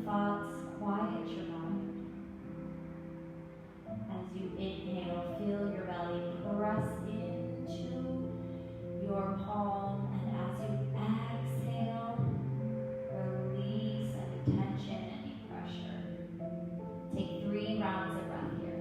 thoughts, quiet your mind. As you inhale, feel your belly press into your palm, and as you exhale, release any tension, any pressure. Take 3 rounds of breath here.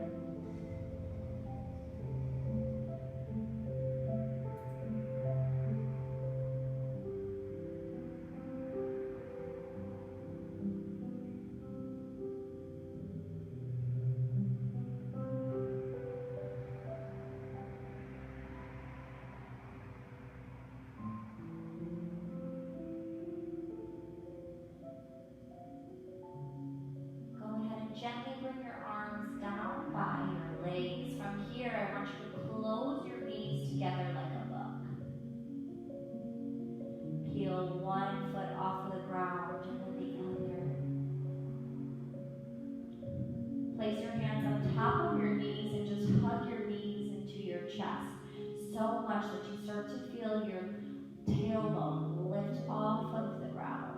Gently bring your arms down by your legs. From here, I want you to close your knees together like a book. Peel one foot off of the ground and then the other. Place your hands on top of your knees and just hug your knees into your chest so much that you start to feel your tailbone lift off of the ground.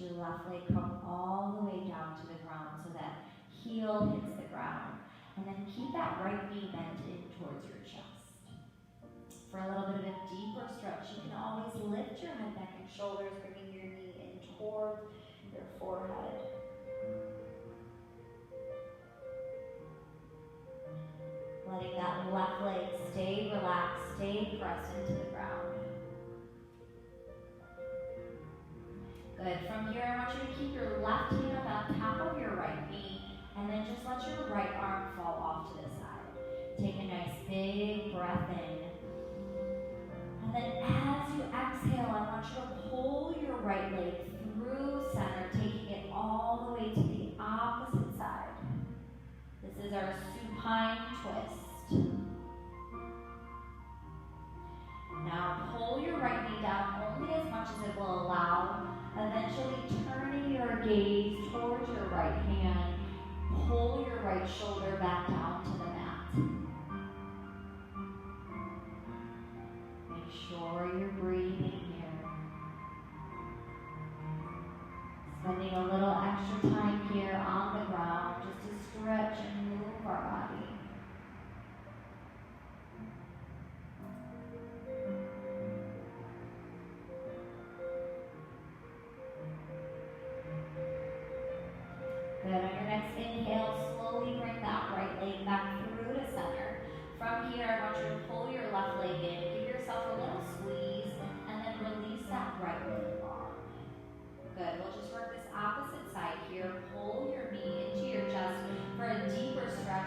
Your left leg come all the way down to the ground so that heel hits the ground. And then keep that right knee bent in towards your chest. For a little bit of a deeper stretch, you can always lift your head, neck, and shoulders, bringing your knee in toward your forehead. Letting that left leg stay relaxed, stay pressed into the ground. Good. From here, I want you to keep your left hand on top of your right knee, and then just let your right arm fall off to the side. Take a nice big breath in. And then as you exhale, I want you to pull your right leg through center, taking it all the way to the opposite side. This is our supine twist. Now pull your right knee down only as much as it will allow. Eventually turning your gaze towards your right hand, pull your right shoulder back down to the mat. Make sure you're breathing here. Spending a little extra time here on the ground just to stretch and move our body. Good. On your next inhale, slowly bring that right leg back through to center. From here, I want you to pull your left leg in, give yourself a little squeeze, and then release that right leg long. Good. We'll just work this opposite side here. Pull your knee into your chest for a deeper stretch.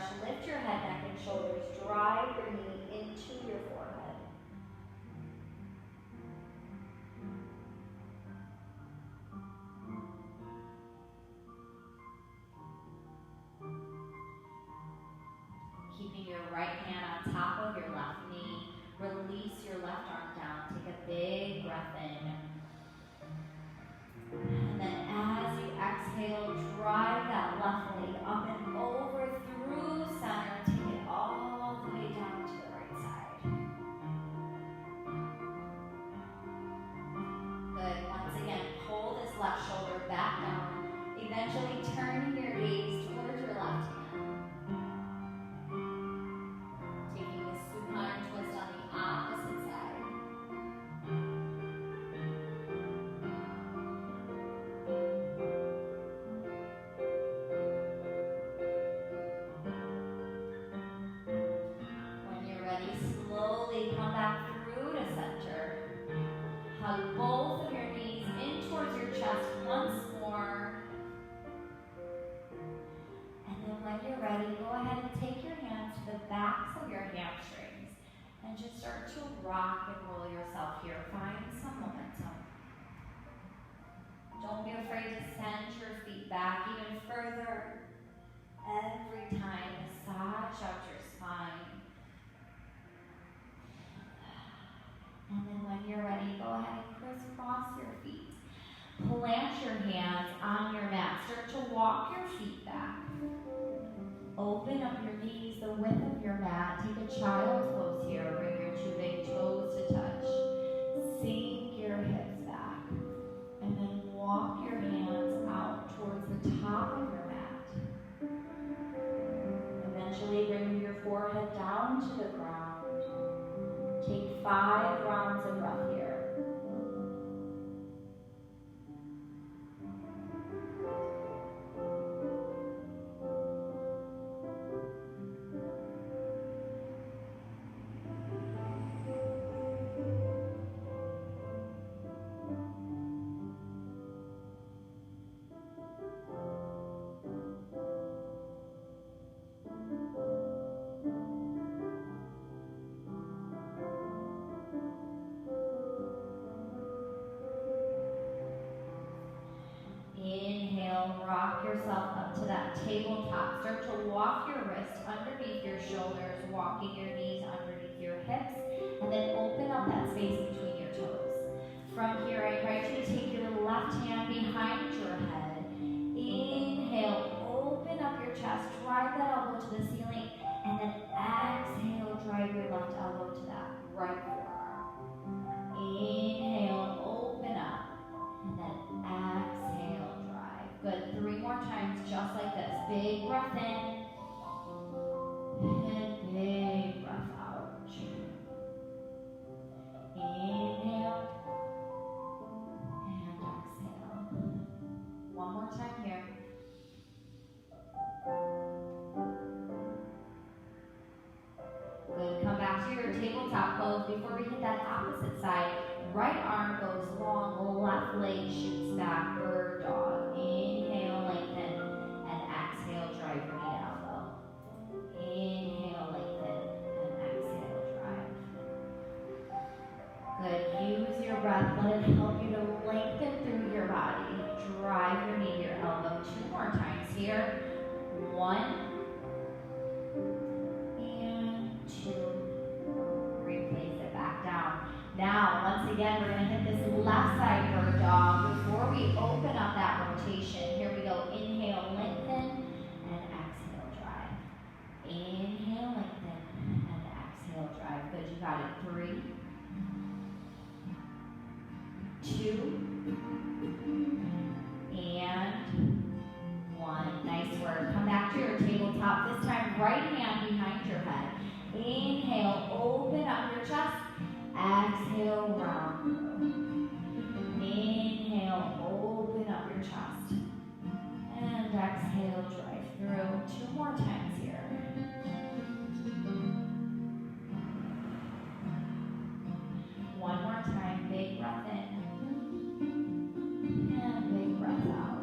send your feet back even further. Every time, massage out your spine. And then when you're ready, go ahead and crisscross your feet. Plant your hands on your mat. Start to walk your feet back. Open up your knees the width of your mat. Take a child's pose here. Bring your two big toes to touch. Sink your hips back. And then walk your hands out towards the top of your mat. Eventually bring your forehead down to the ground. Take 5 rounds of breath here. Rock yourself up to that tabletop. Start to walk your wrists underneath your shoulders, walking your knees underneath your hips, and then open up that space between your toes. From here, I invite you to take your left hand behind your head. Inhale, open up your chest, drive that elbow to the ceiling, and then exhale, drive your left elbow to that right forearm. Inhale, open up, and then exhale. Good. 3 more times, just like this. Big breath in. And big breath out. Inhale. And exhale. One more time here. Good. Come back to your tabletop pose. Before we hit that opposite side, right arm goes long, left leg shoots back, bird dog. Inhale, lengthen, and exhale, drive your knee to elbow. Inhale, lengthen, and exhale, drive. Good. Use your breath. Let it help you to lengthen through your body. Drive your knee to your elbow. 2 more times here. 1 and 2. Replace it back down. Now, once again, we're going to hit this left side bird dog. Before we open up that rotation, here we go. Inhale, lengthen, and exhale, drive. Inhale, lengthen, and exhale, drive. Good, you got it. 3, 2, and 1. Nice work. Come back to your tabletop. This time, right hand behind your head. Inhale, open up your chest. Exhale, round through. Inhale, open up your chest. And exhale, drive through. 2 more times here. One more time, big breath in. And big breath out.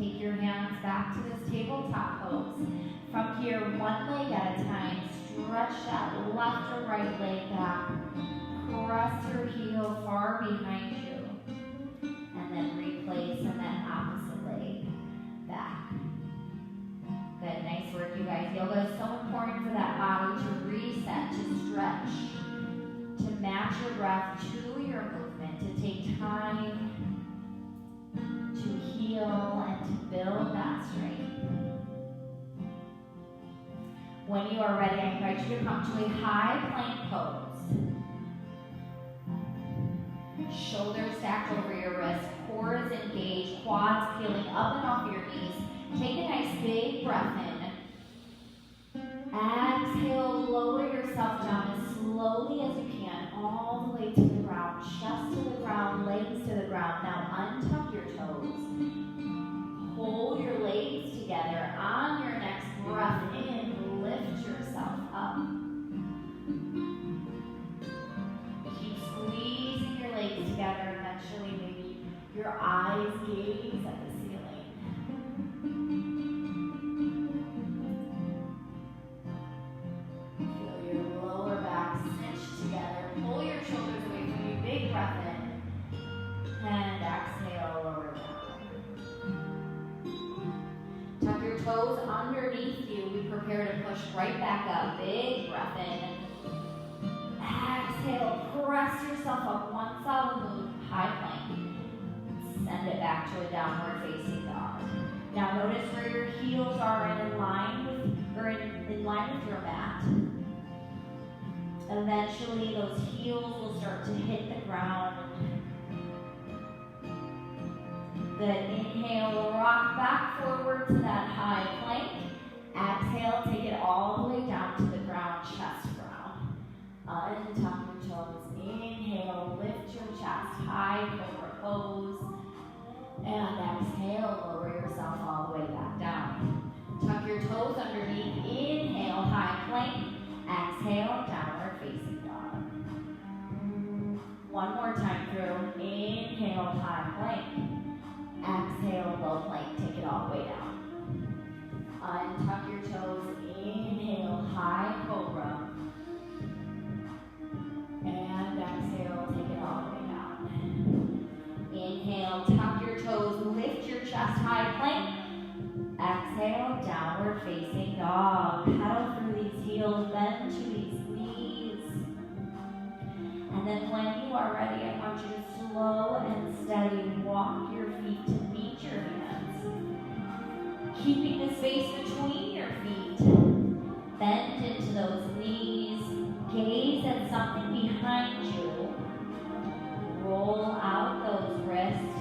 Take your hands back to this tabletop pose. From here, 1 leg at a time. Stretch that left or right leg back. Press your heel far behind you. And then replace and then opposite leg back. Good, nice work, you guys. Yoga is so important for that body to reset, to stretch, to match your breath to your movement, to take time to heal and to build that strength. When you are ready, I invite you to come to a high plank pose. Shoulders stacked over your wrist, core is engaged, quads peeling up and off your knees. Take a nice big breath in. Exhale, lower yourself down as slowly as you can, all the way to the ground, chest to the ground, legs to the ground. Now untuck your toes. Hold your legs together. On your next breath in, lift yourself up. Keep squeezing your legs together. Eventually, maybe your eyes gaze at the ceiling. Feel your lower back cinch together. Pull your shoulders away from you. Big breath in. And exhale, lower down. toes underneath you. We prepare to push right back up. Big breath in. Exhale, press yourself up. One solid move, high plank. Send it back to a downward facing dog. Now notice where your heels are in line with your mat. Eventually those heels will start to hit the ground. Good, inhale, rock back forward to that high plank. Exhale, take it all the way down to the ground, chest ground. Untuck your toes. Inhale, lift your chest, high cobra pose. And exhale, lower yourself all the way back down. Tuck your toes underneath. Inhale, high plank. Exhale, downward facing dog. One more time through. Inhale, high plank. Exhale, low plank. Take it all the way down. Untuck your toes. Inhale, high cobra. And exhale, take it all the way down. Inhale, tuck your toes, lift your chest, high plank. Exhale, downward facing dog. Pedal through these heels, bend to these knees. And then when you are ready, I want you to slow and steady walk your feet to meet your hands. Keeping the space between your feet. Bend into those knees. Gaze at something behind you. Roll out those wrists.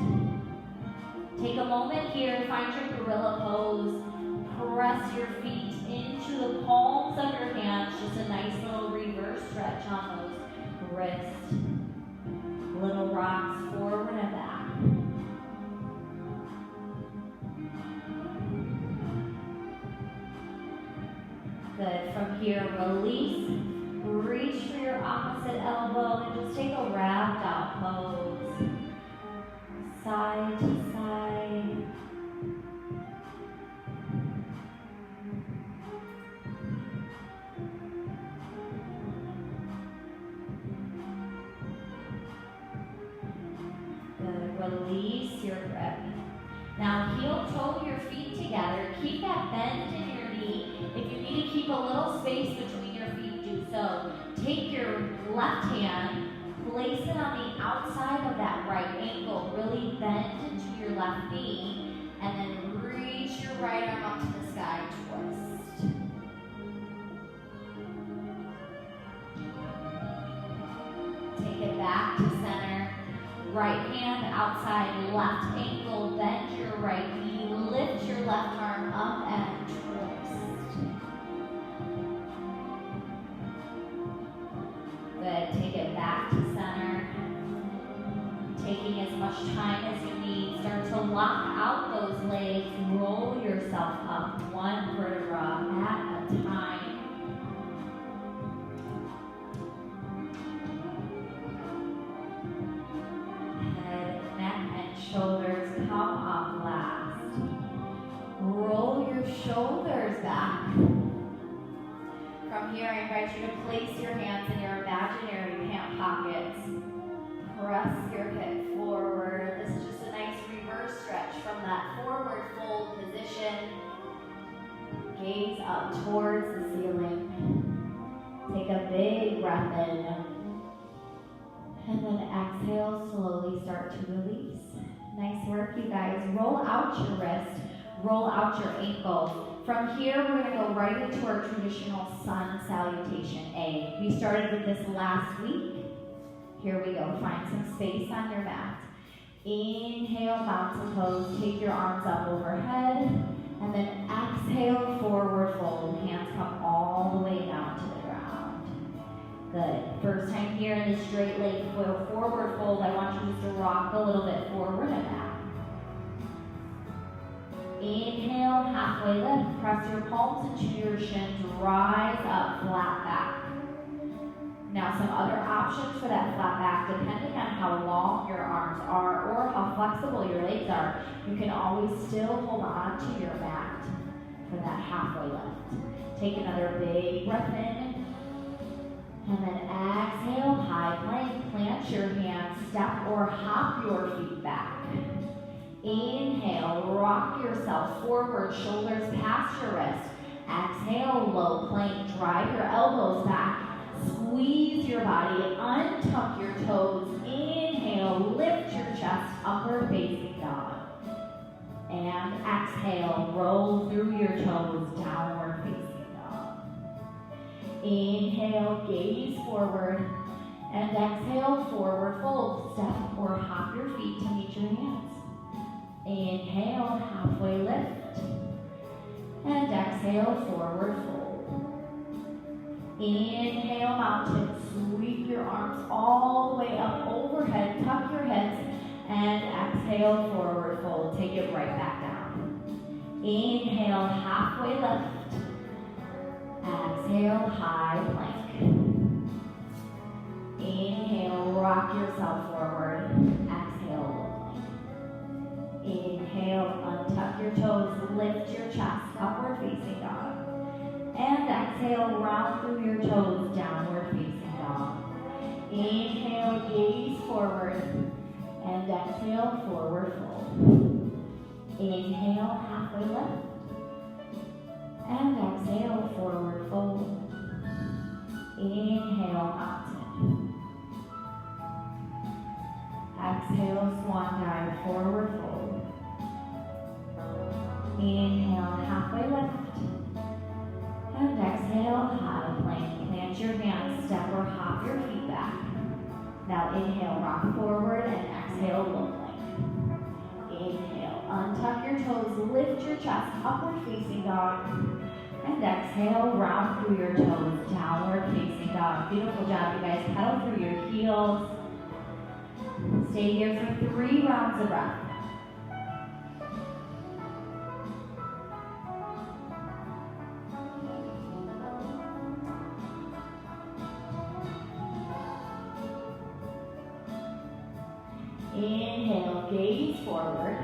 Take a moment here to find your gorilla pose. Press your feet into the palms of your hands. Just a nice little reverse stretch on those wrists. Little rocks forward and back. Good. From here, release. Reach for your opposite elbow and just take a wrapped out pose. Side to side. Good. Release your grip. Now heel toe your feet together. Keep that bend in your knee. If you need to keep a little space between your feet, do so. Take your left hand, place it on the outside of that right ankle. Really bend into your left knee, and then reach your right arm up to the sky, twist. Take it back to center. Right hand outside, left ankle, bend your right knee, lift your left arm up and twist. Good, take it back to center. Taking as much time as you need. Start to lock out those legs, roll yourself up one vertebra at a time. Shoulders come up last. Roll your shoulders back. From here, I invite you to place your hands in your imaginary pant pockets. Press your hip forward. This is just a nice reverse stretch from that forward fold position. Gaze up towards the ceiling. Take a big breath in. And then exhale, slowly start to release. Nice work, you guys. Roll out your wrist, roll out your ankle. From here, we're going to go right into our traditional sun salutation A. We started with this last week. Here we go. Find some space on your mat. Inhale, mountain pose. Take your arms up overhead. And then exhale, forward fold. Hands come all the way down to the ground. Good. First time here in this straight leg forward fold, I want you just to rock a little bit forward and back. Inhale, halfway lift. Press your palms into your shins. Rise up, flat back. Now some other options for that flat back, depending on how long your arms are or how flexible your legs are, you can always still hold on to your mat for that halfway lift. Take another big breath in. And then exhale, high plank, plant your hands, step or hop your feet back. Inhale, rock yourself forward, shoulders past your wrist. Exhale, low plank, drive your elbows back. Squeeze your body, untuck your toes. Inhale, lift your chest, upward facing dog. And exhale, roll through your toes, downward facing dog. Inhale, gaze forward. And exhale, forward fold. Step or hop your feet to meet your hands. Inhale, halfway lift. And exhale, forward fold. Inhale, mountain. Sweep your arms all the way up overhead. Tuck your heads. And exhale, forward fold. Take it right back down. Inhale, halfway lift. Exhale, high plank. Inhale, rock yourself forward. Exhale, low plank. Inhale, untuck your toes, lift your chest, upward facing dog. And exhale, round through your toes, downward facing dog. Inhale, gaze forward. And exhale, forward fold. Inhale, halfway lift. And exhale, forward fold. Inhale, mountain. Exhale, swan dive, forward fold. Inhale, halfway lift. And exhale, high plank. Plant your hands, step or hop your feet back. Now inhale, rock forward, and exhale, low plank. Inhale, untuck your toes, lift your chest, upward facing dog. And exhale, round through your toes, downward facing dog. Beautiful job, you guys. Pedal through your heels. Stay here for 3 rounds of breath. Inhale, gaze forward.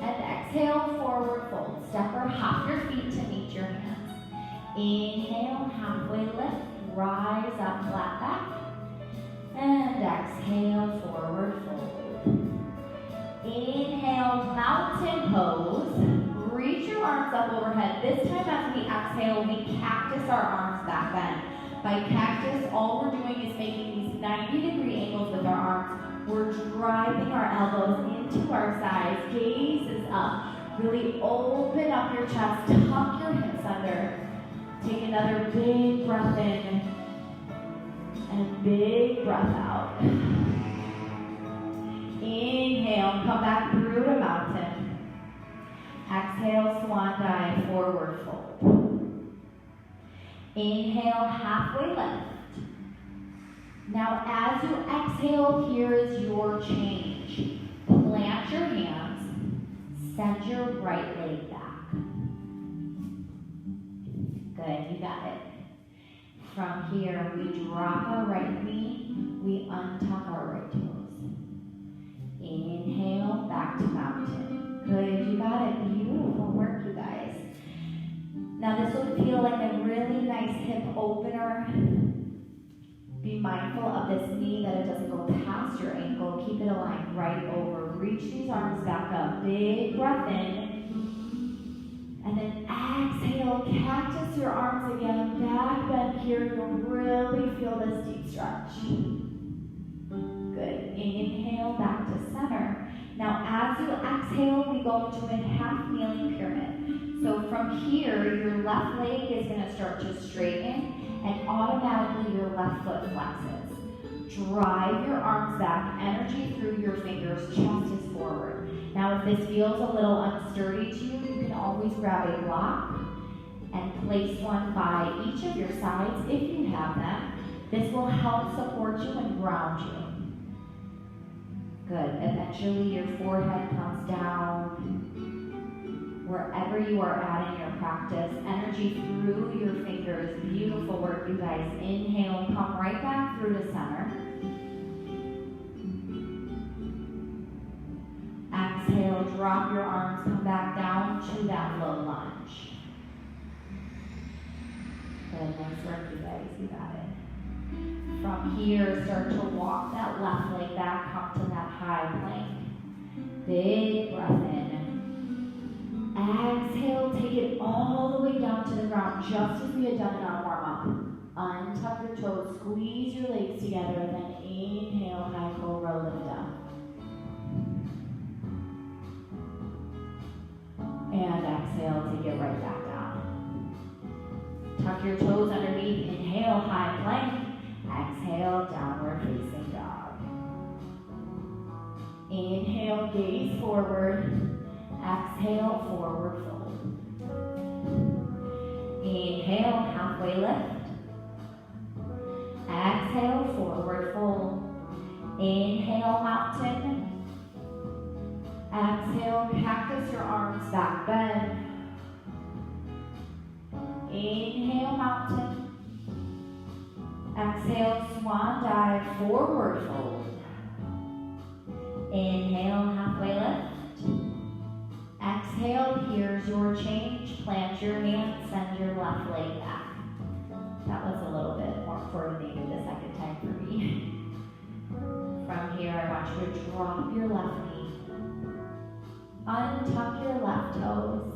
And exhale, forward fold. Step or hop your feet to meet your hands. Inhale, halfway lift, rise up, flat back. And exhale, forward fold. Inhale, mountain pose. Reach your arms up overhead. This time as we exhale, we cactus our arms back bend. By cactus, all we're doing is making these 90-degree angles with our arms. We're driving our elbows into our sides. Gaze is up. Really open up your chest. Tuck your hips under. Take another big breath in and big breath out. Inhale, come back through to mountain. Exhale, swan dive, forward fold. Inhale, halfway lift. Now as you exhale, here is your change. Plant your hands, send your right leg back. Good, you got it. From here, we drop our right knee, we untuck our right toes. Inhale, back to mountain. Good, you got it. Beautiful work, you guys. Now this will feel like a really nice hip opener. Be mindful of this knee that it doesn't go past your ankle. Keep it aligned right over. Reach these arms back up. Big breath in. And then exhale, cactus your arms again. Back bend here. You'll really feel this deep stretch. Good. Inhale, back to center. Now as you exhale, we go into a half kneeling pyramid. So from here, your left leg is going to start to straighten. And automatically your left foot flexes. Drive your arms back, energy through your fingers, chest is forward. Now if this feels a little unsturdy to you, you can always grab a block and place one by each of your sides if you have them. This will help support you and ground you. Good, eventually your forehead comes down. Wherever you are at in your practice, energy through your fingers. Beautiful work, you guys. Inhale, come right back through to center. Exhale, drop your arms, come back down to that low lunge. Good, nice work, you guys. You got it. From here, start to walk that left leg back, come to that high plank. Big breath in. exhale, take it all the way down to the ground, just as we had done in our warm-up. Untuck your toes, squeeze your legs together, then inhale, high cobra, lift up. And exhale, take it right back down. Tuck your toes underneath, inhale, high plank. Exhale, downward facing dog. Inhale, gaze forward. Exhale, forward fold. Inhale, halfway lift. Exhale, forward fold. Inhale, mountain. Exhale, cactus your arms back, bend. Inhale, mountain. Exhale, swan dive, forward fold. Inhale, halfway lift. Exhale, here's your change. Plant your hands, send your left leg back. That was a little bit more coordinated the second time for me. From here, I want you to drop your left knee. Untuck your left toes.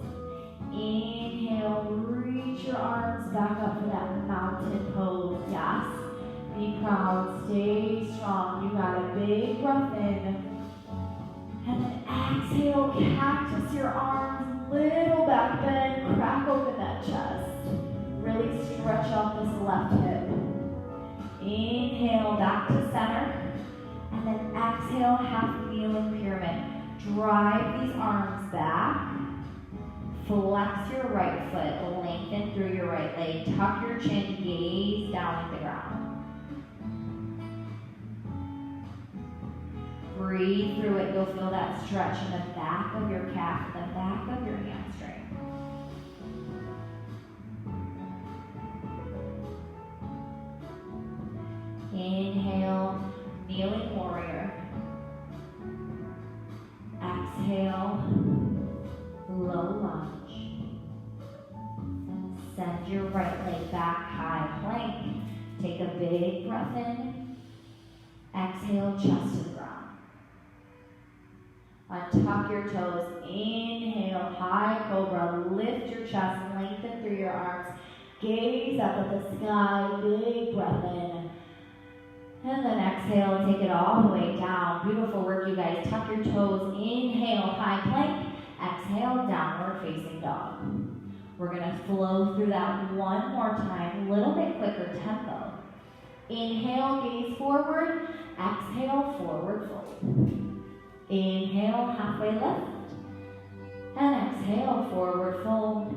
Inhale, reach your arms back up for that mountain pose. Yes. Be proud, stay strong. You got a big breath in. And then exhale, cactus your arms, little back bend, crack open that chest. Really stretch out this left hip. Inhale, back to center. And then exhale, half kneeling pyramid. Drive these arms back. Flex your right foot, lengthen through your right leg. Tuck your chin, gaze down at the ground. Breathe through it. You'll feel that stretch in the back of your calf, the back of your hamstring. Inhale, kneeling warrior. Exhale, low lunge. Send your right leg back, high plank. Take a big breath in. Exhale, chest to the ground. Untuck your toes. Inhale, high cobra. Lift your chest, lengthen through your arms. Gaze up at the sky, big breath in. And then exhale, take it all the way down. Beautiful work, you guys. Tuck your toes. Inhale, high plank. Exhale, downward facing dog. We're gonna flow through that one more time, a little bit quicker tempo. Inhale, gaze forward. Exhale, forward fold. Inhale, halfway lift. And exhale, forward fold.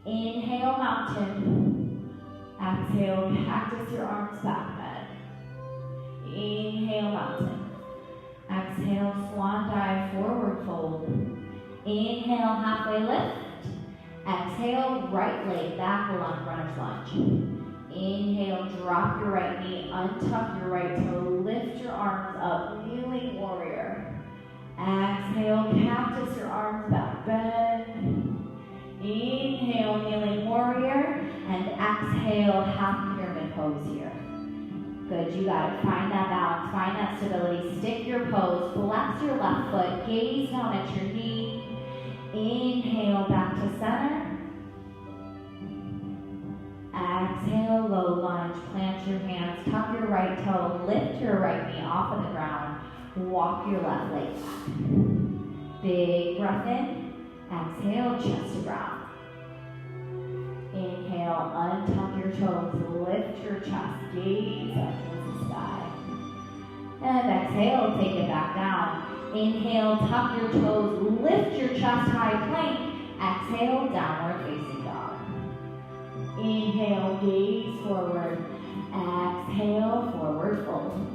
Inhale, mountain. Exhale, cactus your arms back bend. Inhale, mountain. Exhale, swan dive, forward fold. Inhale, halfway lift. Exhale, right leg back, runner's lunge. Inhale, drop your right knee, untuck your right toe, lift your arms up, kneeling warrior. Exhale, cactus your arms back, bend. Inhale, kneeling warrior, and exhale, half pyramid pose here. Good, you got it. Find that balance, find that stability. Stick your pose, flex your left foot, gaze down at your knee. Inhale, back to center. Exhale, low lunge, plant your hands, tuck your right toe, lift your right knee off of the ground. Walk your left leg back. Big breath in. Exhale, chest to ground. Inhale, untuck your toes, lift your chest, gaze up towards the sky. And exhale, take it back down. Inhale, tuck your toes, lift your chest, high plank. Exhale, downward facing dog. Inhale, gaze forward. Exhale, forward fold.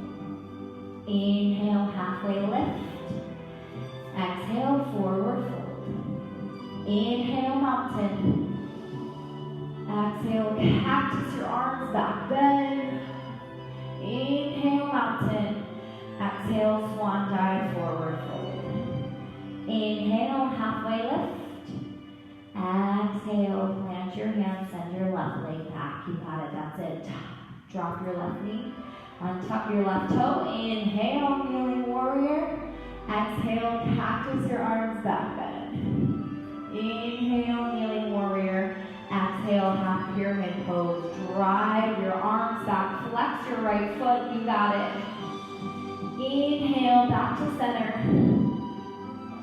Inhale, halfway lift. Exhale, forward fold. Inhale, mountain. Exhale, cactus your arms back, bend. Inhale, mountain. Exhale, swan dive, forward fold. Inhale, halfway lift. Exhale, plant your hands, send your left leg back. You got it, that's it. Drop your left knee. Untuck your left toe. Inhale, kneeling warrior. Exhale, cactus your arms back bend. Inhale, kneeling warrior. Exhale, half pyramid pose. Drive your arms back. Flex your right foot. You got it. Inhale, back to center.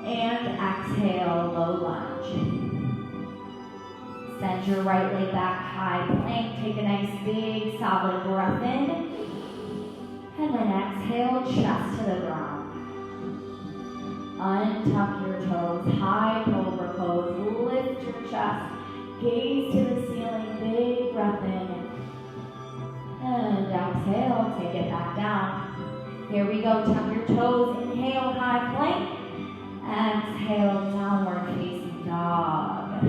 And exhale, low lunge. Send your right leg back, high plank. Take a nice big solid breath in. And then exhale, chest to the ground. Untuck your toes, high cobra pose. Lift your chest, gaze to the ceiling, big breath in. And exhale, take it back down. Here we go, tuck your toes, inhale, high plank. Exhale, downward facing dog.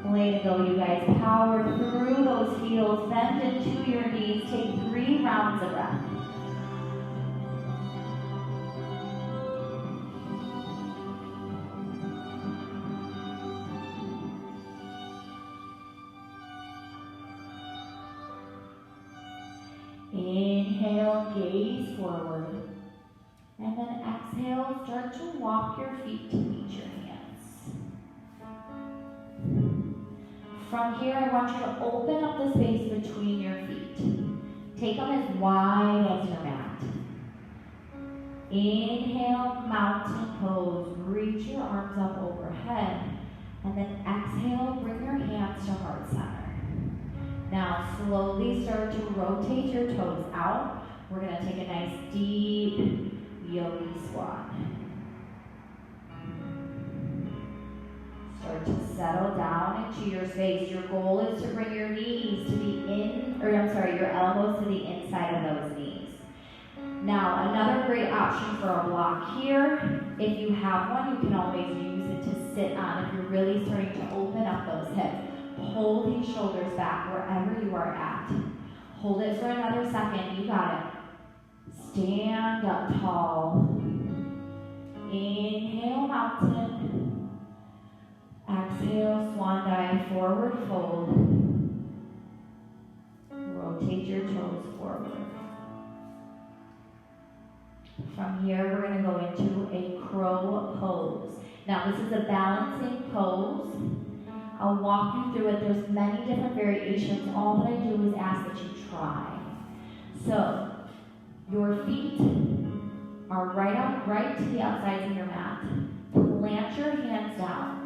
Way to go, you guys. Power through those heels, bend into your knees. Take 3 rounds of breath. Inhale, gaze forward. And then exhale, start to walk your feet to meet your hands. From here, I want you to open up the space between your feet. Take them as wide as your mat. Inhale, mountain pose. Reach your arms up overhead. And then exhale, bring your hands to heart center. Now, slowly start to rotate your toes out. We're going to take a nice deep yogi squat. Start to settle down into your space. Your goal is to bring your knees to your elbows to the inside of those knees. Now, another great option for a block here, if you have one, you can always use it to sit on if you're really starting to open up those hips. Pull these shoulders back wherever you are at. Hold it for another second. You got it. Stand up tall. Inhale, mountain. Exhale, swan dive, forward fold. Rotate your toes forward. From here, we're going to go into a crow pose. Now, this is a balancing pose. I'll walk you through it. There's many different variations. All that I do is ask that you try. So, your feet are right to the outsides of your mat. Plant your hands down.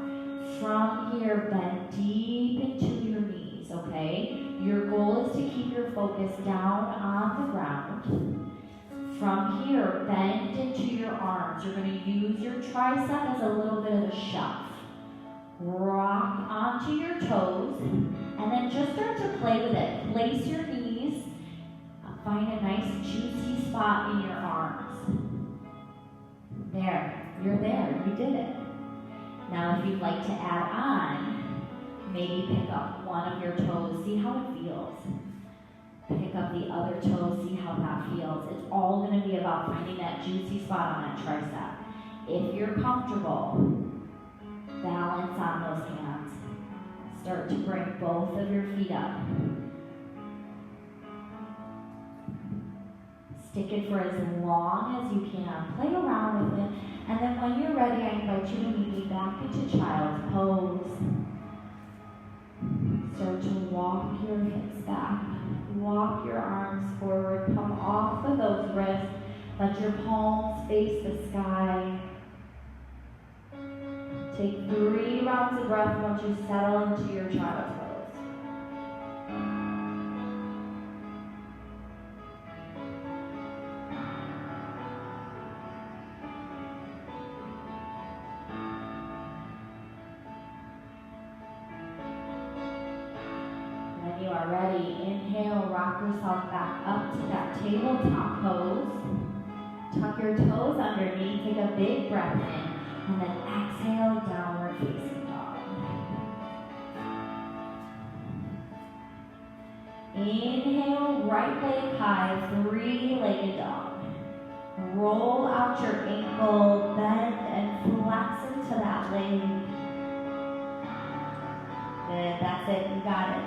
From here, bend deep into your knees, okay? Your goal is to keep your focus down on the ground. From here, bend into your arms. You're going to use your tricep as a little bit of a shelf. Rock onto your toes, and then just start to play with it. Place your knees. Find a nice juicy spot in your arms. There, you're there, you did it. Now if you'd like to add on, maybe pick up one of your toes, see how it feels. Pick up the other toe, see how that feels. It's all going to be about finding that juicy spot on that tricep. If you're comfortable, balance on those hands. Start to bring both of your feet up. Stick it for as long as you can. Play around with it. And then when you're ready, I invite you to meet me back into child's pose. Start to walk your hips back. Walk your arms forward. Come off of those wrists. Let your palms face the sky. Take 3 rounds of breath once you settle into your child's pose. When you are ready, inhale, rock yourself back up to that tabletop pose. Tuck your toes underneath, take a big breath in. And then exhale, downward facing dog. Inhale, right leg high, 3-legged dog. Roll out your ankle, bend and flex into that leg. Good, that's it, you got it.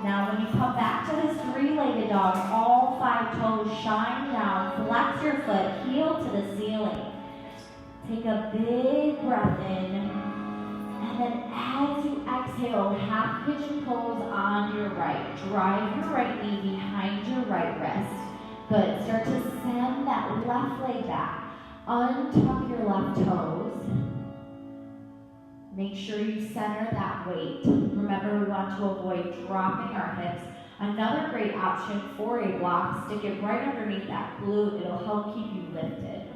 Now when you come back to this 3-legged dog, all 5 toes shine down, flex your foot, heel to the ceiling. Take a big breath in, And then as you exhale, half pigeon pose on your right. Drive your right knee behind your right wrist. Good. Start to send that left leg back. Untuck your left toes. Make sure you center that weight. Remember, we want to avoid dropping our hips. Another great option for a block, stick it right underneath that glute. It'll help keep you lifted.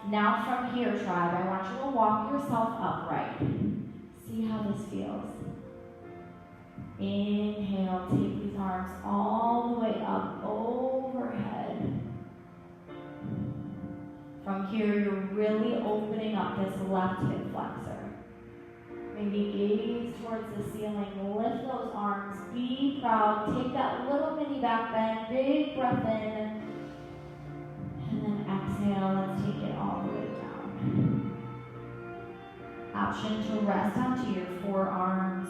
Now from here, tribe, I want you to walk yourself upright. See how this feels. Inhale, take these arms all the way up overhead. From here, you're really opening up this left hip flexor. Maybe gaze towards the ceiling, lift those arms, be proud, take that little mini back bend, big breath in, and then exhale, let's take it all the way down. Option to rest onto your forearms.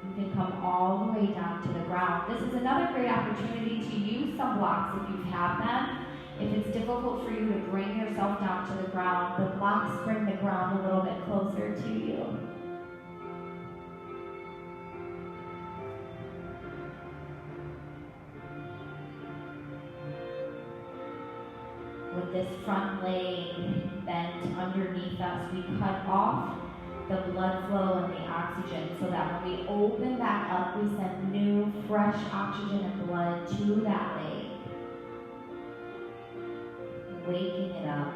You can come all the way down to the ground. This is another great opportunity to use some blocks if you have them. If it's difficult for you to bring yourself down to the ground, the blocks bring the ground a little bit closer to you. With this front leg bent underneath us, we cut off the blood flow and the oxygen so that when we open back up, we send new, fresh oxygen and blood to that leg. Waking it up.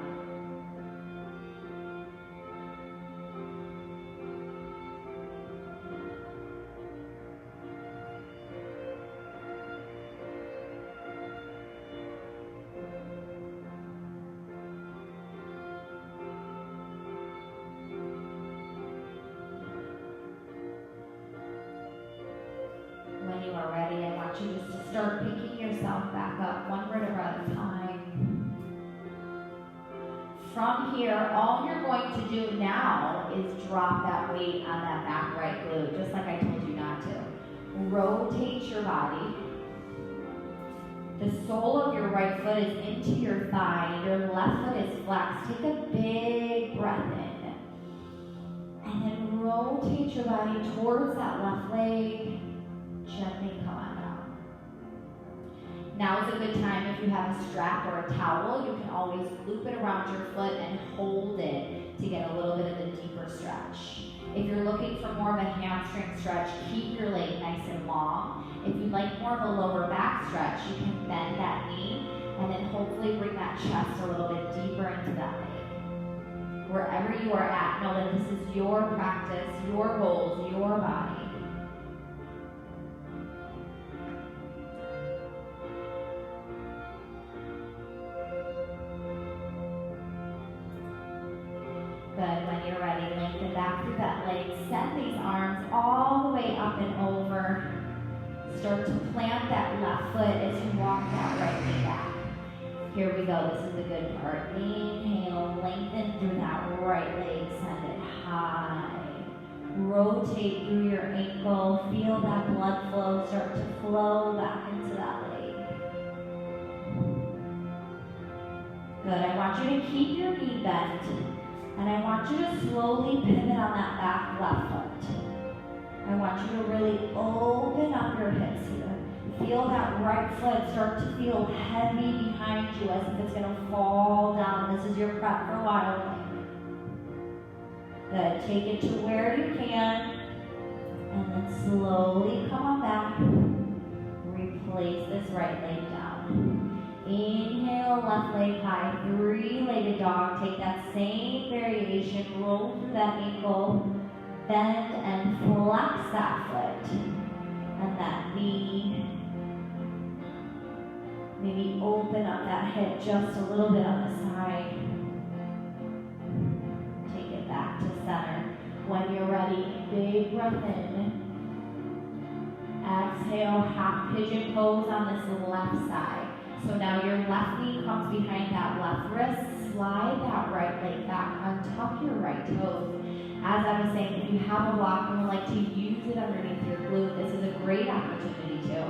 When you are ready, I want you just to start picking yourself back up one vertebra at a time. From here, all you're going to do now is drop that weight on that back right glute, just like I told you not to. Rotate your body. The sole of your right foot is into your thigh. Your left foot is flexed. Take a big breath in. And then rotate your body towards that left leg. Gently come on down. Now is a good time, if you have a strap or a towel, you can always loop it around your foot and hold it to get a little bit of a deeper stretch. If you're looking for more of a hamstring stretch, keep your leg nice and long. If you'd like more of a lower back stretch, you can bend that knee and then hopefully bring that chest a little bit deeper into that leg. Wherever you are at, know that this is your practice, your goals, your body. Good. When you're ready, lengthen back through that leg. Send these arms all the way up and over. Start to plant that left foot as you walk that right knee back. Here we go. This is the good part. Inhale, lengthen through that right leg. Send it high. Rotate through your ankle. Feel that blood flow start to flow back into that leg. Good. I want you to keep your knee bent. And I want you to slowly pivot on that back left foot. I want you to really open up your hips here. Feel that right foot start to feel heavy behind you as if it's going to fall down. This is your prep for wild. Good. Take it to where you can. And then slowly come on back. Replace this right leg down. Inhale, left leg high, three-legged dog. Take that same variation, roll through that ankle, bend and flex that foot and that knee. Maybe open up that hip just a little bit on the side. Take it back to center. When you're ready, big breath in. Exhale, half pigeon pose on this left side. So now your left knee comes behind that left wrist, slide that right leg back, untuck your right toes. As I was saying, if you have a block and would like to use it underneath your glute, this is a great opportunity too.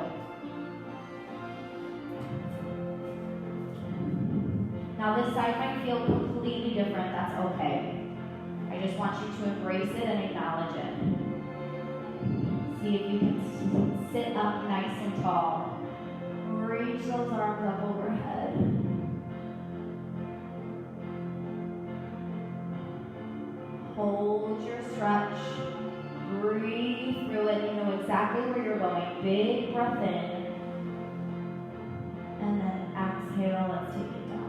Now this side might feel completely different, that's okay. I just want you to embrace it and acknowledge it. See if you can sit up nice and tall. Reach those arms up overhead. Hold your stretch. Breathe through it. You know exactly where you're going. Big breath in. And then exhale. Let's take it down.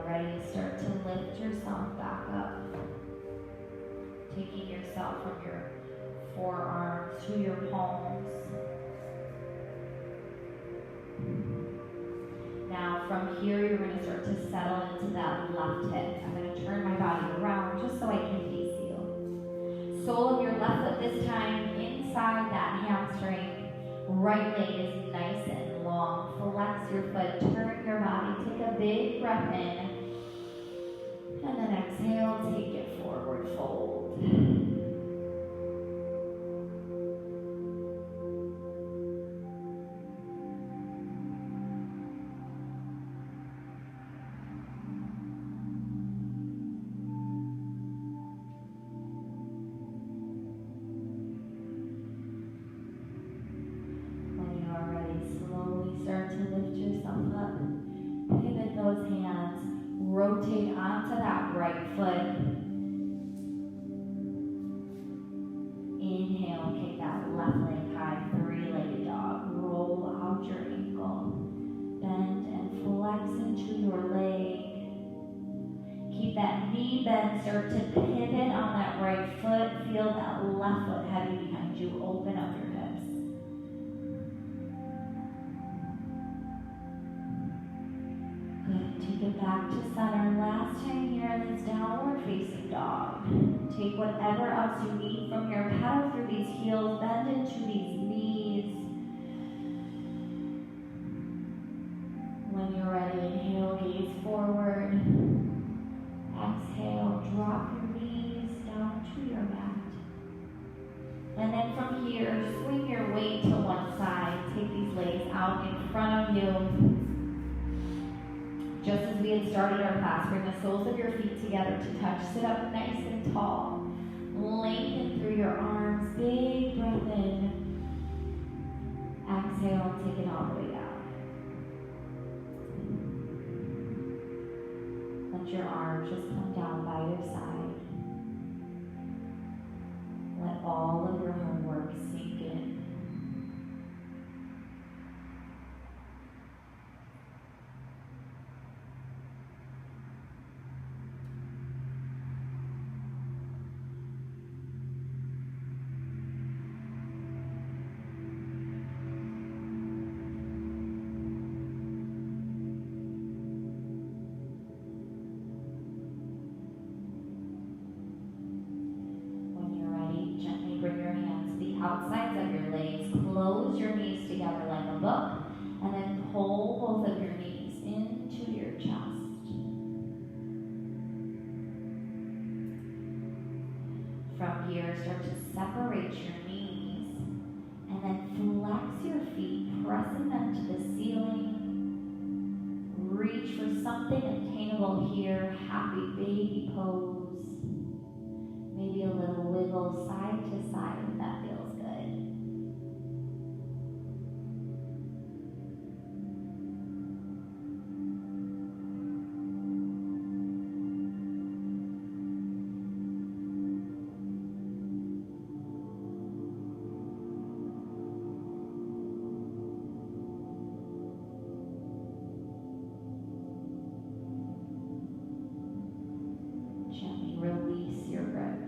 Ready, start to lift yourself back up. Taking yourself from your forearms to your palms. Now from here, you're going to start to settle into that left hip. I'm going to turn my body around just so I can face you. Sole of your left foot this time inside that hamstring. Right leg is nice and long. Flex your foot, turn your body. Take a big breath in. And then exhale, take it forward, fold. When you are ready, slowly start to lift yourself up. Pivot those hands. Rotate onto that right foot. Inhale, kick that left leg high, three-legged dog. Roll out your ankle. Bend and flex into your leg. Keep that knee bend, start to pivot on that right foot. Feel that left foot heavy behind you. Open up your hips. Take it back to center. Last time here in this downward facing dog. Take whatever else you need from here. Paddle through these heels. Bend into these knees. When you're ready, inhale, gaze forward. Exhale, drop your knees down to your mat. And then from here, swing your weight to one side. Take these legs out in front of you. Just as we had started our class, bring the soles of your feet together to touch. Sit up nice and tall. Lengthen through your arms. Big breath in. Exhale, take it all the way down. Let your arms just come down by your side. Let all of your hard work sink in. Outsides of your legs, close your knees together like a book, and then pull both of your knees into your chest. From here, start to separate your knees, and then flex your feet, pressing them to the ceiling. Reach for something attainable here, happy baby pose. Maybe a little wiggle side to side if that feels good. Gently release your grip.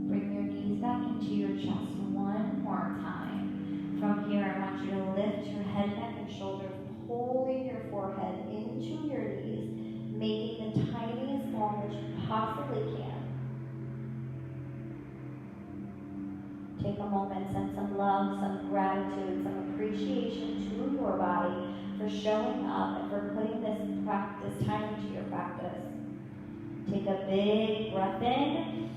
Bring your knees back into your chest one more time. From here, I want you to lift your head, neck, and shoulders, pulling your forehead into your take a moment, send some love, some gratitude, some appreciation to your body for showing up and for putting this time into your practice. Take a big breath in,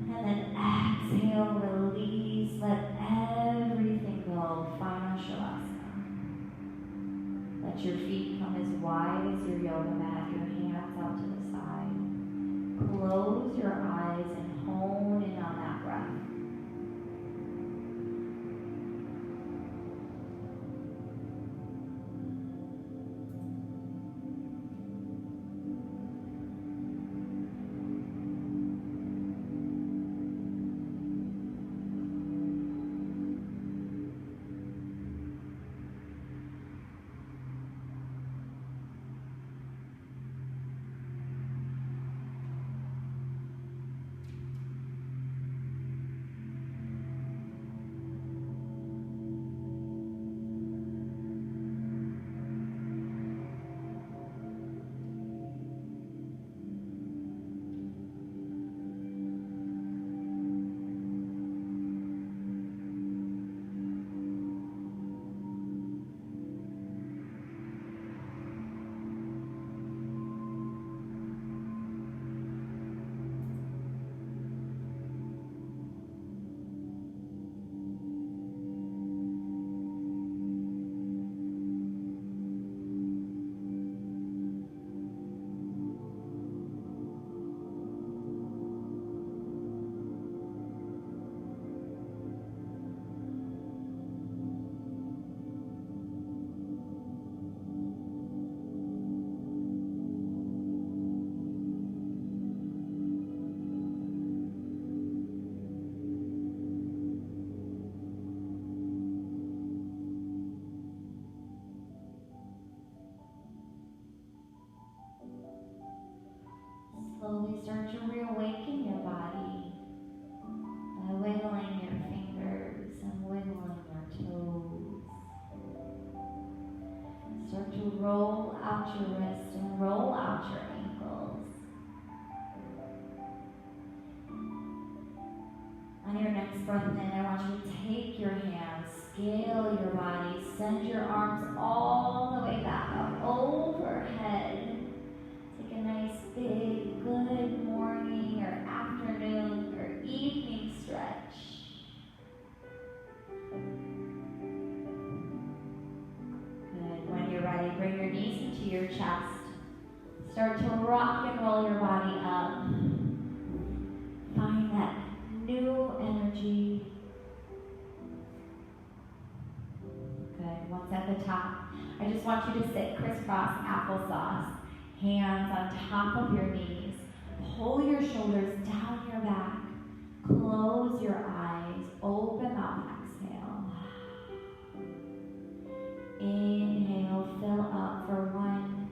and then exhale, release, let everything go. Final Shavasana. Let your feet come as wide as your yoga mat, your hands out to the side. Close your eyes and hone in on that breath. Slowly start to reawaken your body by wiggling your fingers and wiggling your toes. Start to roll out your wrists and roll out your ankles. On your next breath in, I want you to take your hands, scale your body, send your arms all the way back up overhead. Take a nice big good morning or afternoon or evening stretch. Good. When you're ready, bring your knees into your chest. Start to rock and roll your body up. Find that new energy. Good. Once at the top, I just want you to sit crisscross applesauce. Hands on top of your knees. Pull your shoulders down your back. Close your eyes. Open up. Exhale. Inhale. Fill up for 1,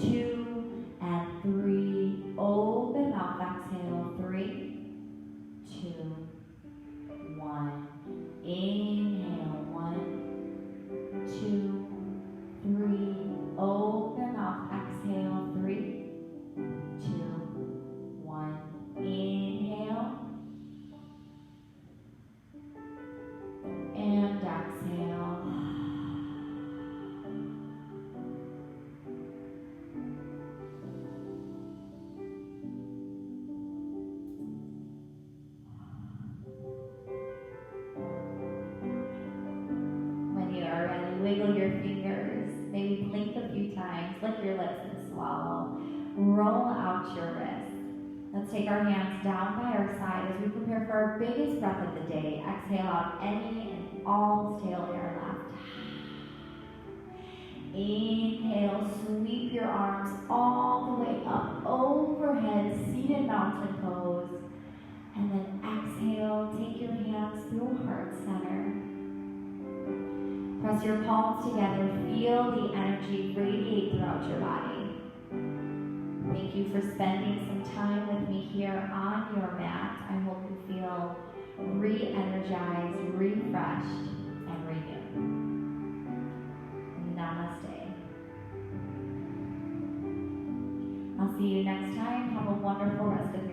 2, and 3. Open up. Exhale. 3, 2, 1. Inhale. 1, 2, 3. Open up. Exhale. 3, 2, 1. Inhale. And exhale. When you are ready, wiggle your fingers. Maybe blink a few times, lick your lips and swallow. Roll out your wrists. Let's take our hands down by our side as we prepare for our biggest breath of the day. Exhale out any and all stale air left. Inhale, sweep your arms all the way up overhead, seated mountain pose. And then exhale, take your hands through heart center. Press your palms together, feel the energy radiate throughout your body. Thank you for spending some time with me here on your mat. I hope you feel re-energized, refreshed, and renewed. Namaste. I'll see you next time. Have a wonderful rest of